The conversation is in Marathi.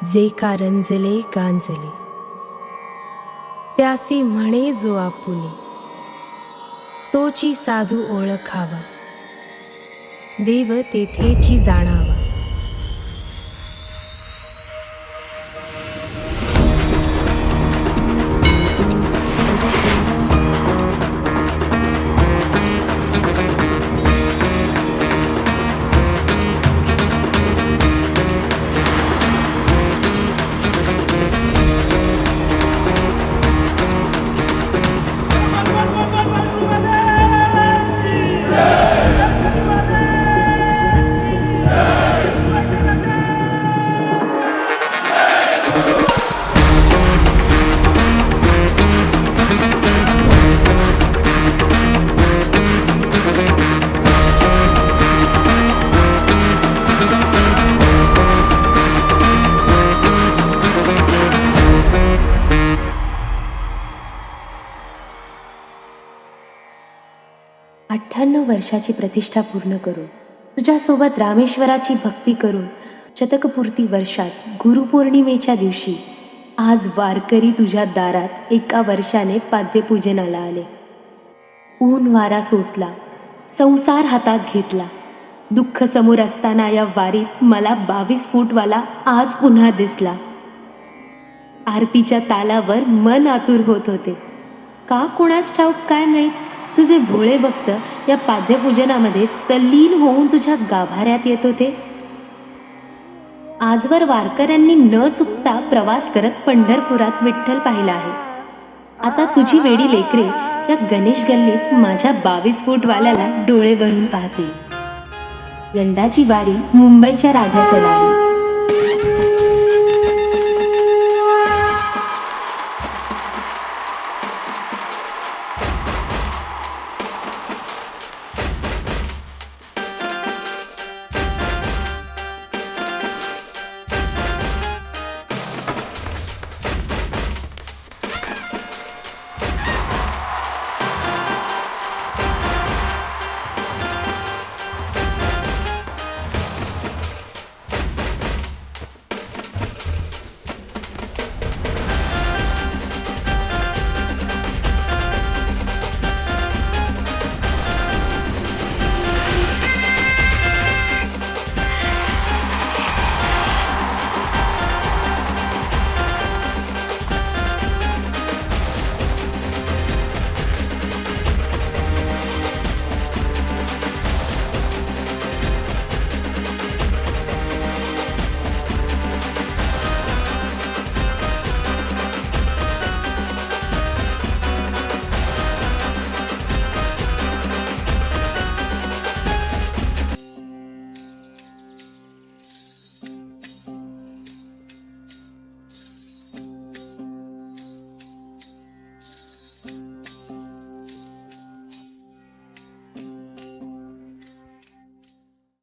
जे कारंजले गांजले, त्यासी म्हणे जो आपुले, तोची साधू ओळखावा, देव तेथेची जाणावा. वर्षाची प्रतिष्ठा पूर्ण करून तुझ्यासोबत रामेश्वराची भक्ती करून शतकपूर्ती वर्षात गुरुपौर्णिमेच्या दिवशी आज वारकरी तुझ्या दारात एका वर्षाने पाद्यपूजनाला आले. ऊन वारा सोसला, संसार हातात घेतला, दुःख समोर असताना या वारीत मला 22 फूटवाला आज पुन्हा दिसला. आरतीच्या तालावर मन आतुर होत होते. का कोणास ठाऊक काय माहीत, तुझे भोळे भक्त या पाद्यपूजनामध्ये तल्लीन होऊन तुझ्या गाभाऱ्यात येत होते. आजवर वारकऱ्यांनी न चुकता प्रवास करत पंढरपुरात विठ्ठल पाहिला आहे. आता तुझी वेडी लेकरे या गणेश गल्लीत माझ्या 22 फूटवाल्याला डोळे भरून पाहतील. यंदाची वारी मुंबईच्या राजाच्या नाही,